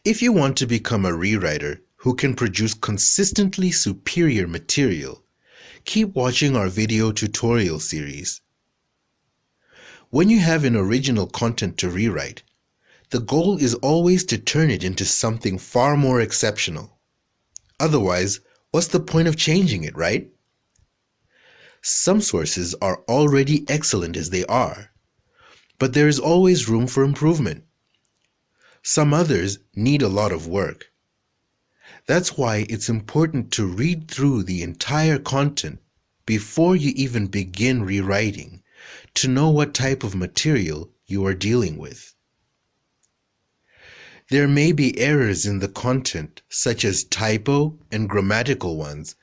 If you want to become a rewriter who can produce consistently superior material, keep watching our video tutorial series. When you have an original content to rewrite, the goal is always to turn it into something far more exceptional. Otherwise, what's the point of changing it, right? Some sources are already excellent as they are, but there is always room for improvement. Some others need a lot of work. That's why it's important to read through the entire content before you even begin rewriting to know what type of material you are dealing with. There may be errors in the content, such as typo and grammatical ones,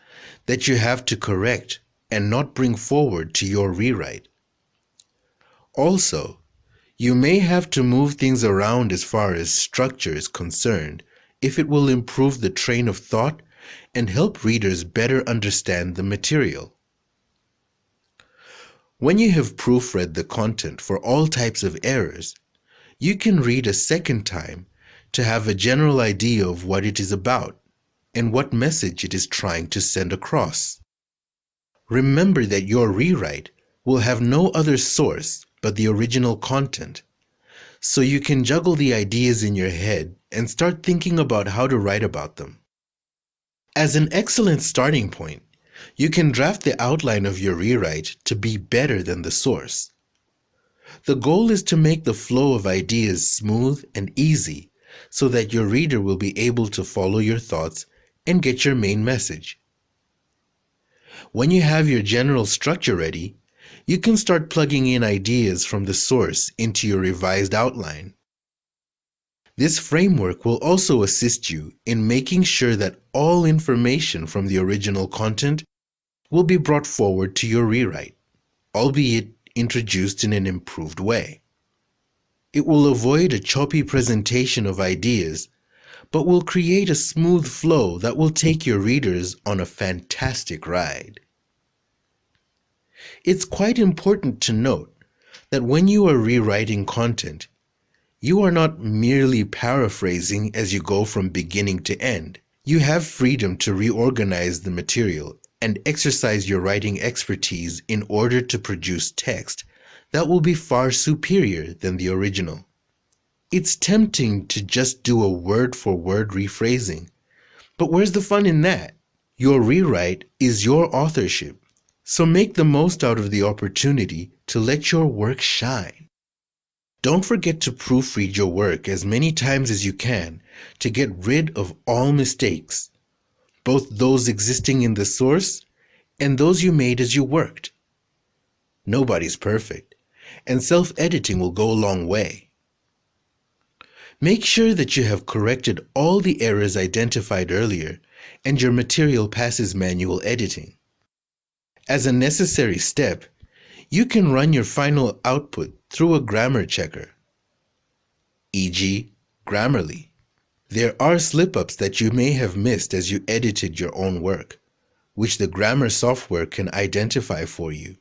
that you have to correct and not bring forward to your rewrite. Also, you may have to move things around as far as structure is concerned if it will improve the train of thought and help readers better understand the material. When you have proofread the content for all types of errors, you can read a second time to have a general idea of what it is about and what message it is trying to send across. Remember that your rewrite will have no other source but the original content, so you can juggle the ideas in your head and start thinking about how to write about them. As an excellent starting point, you can draft the outline of your rewrite to be better than the source. The goal is to make the flow of ideas smooth and easy so that your reader will be able to follow your thoughts and get your main message. When you have your general structure ready, you can start plugging in ideas from the source into your revised outline. This framework will also assist you in making sure that all information from the original content will be brought forward to your rewrite, albeit introduced in an improved way. It will avoid a choppy presentation of ideas, but will create a smooth flow that will take your readers on a fantastic ride. It's quite important to note that when you are rewriting content, you are not merely paraphrasing as you go from beginning to end. You have freedom to reorganize the material and exercise your writing expertise in order to produce text that will be far superior than the original. It's tempting to just do a word-for-word rephrasing, but where's the fun in that? Your rewrite is your authorship, so make the most out of the opportunity to let your work shine. Don't forget to proofread your work as many times as you can to get rid of all mistakes, both those existing in the source and those you made as you worked. Nobody's perfect, and self-editing will go a long way. Make sure that you have corrected all the errors identified earlier and your material passes manual editing. As a necessary step, you can run your final output through a grammar checker, e.g., Grammarly. There are slip-ups that you may have missed as you edited your own work, which the grammar software can identify for you.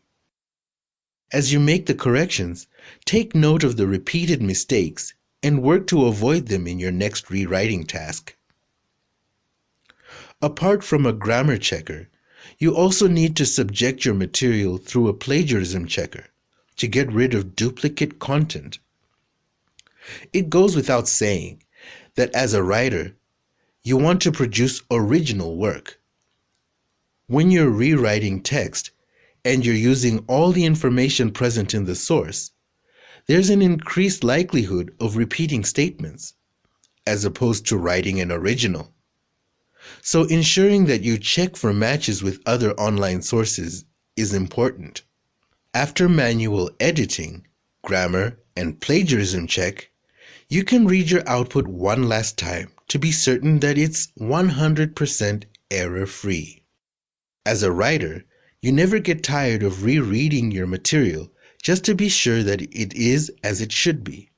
As you make the corrections, take note of the repeated mistakes and work to avoid them in your next rewriting task. Apart from a grammar checker, you also need to subject your material through a plagiarism checker to get rid of duplicate content. It goes without saying that as a writer, you want to produce original work. When you're rewriting text and you're using all the information present in the source, there's an increased likelihood of repeating statements, as opposed to writing an original. So ensuring that you check for matches with other online sources is important. After manual editing, grammar, and plagiarism check, you can read your output one last time to be certain that it's 100% error-free. As a writer, you never get tired of rereading your material just to be sure that it is as it should be.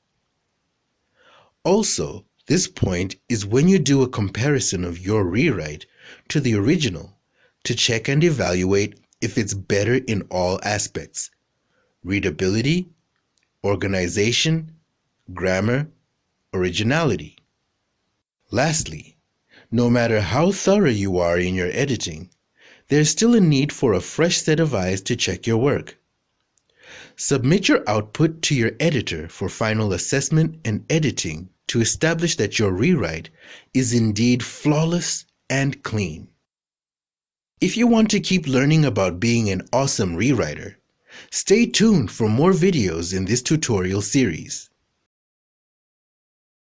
Also, this point is when you do a comparison of your rewrite to the original to check and evaluate if it's better in all aspects: readability, organization, grammar, originality. Lastly, no matter how thorough you are in your editing, there's still a need for a fresh set of eyes to check your work. Submit your output to your editor for final assessment and editing to establish that your rewrite is indeed flawless and clean. If you want to keep learning about being an awesome rewriter, stay tuned for more videos in this tutorial series.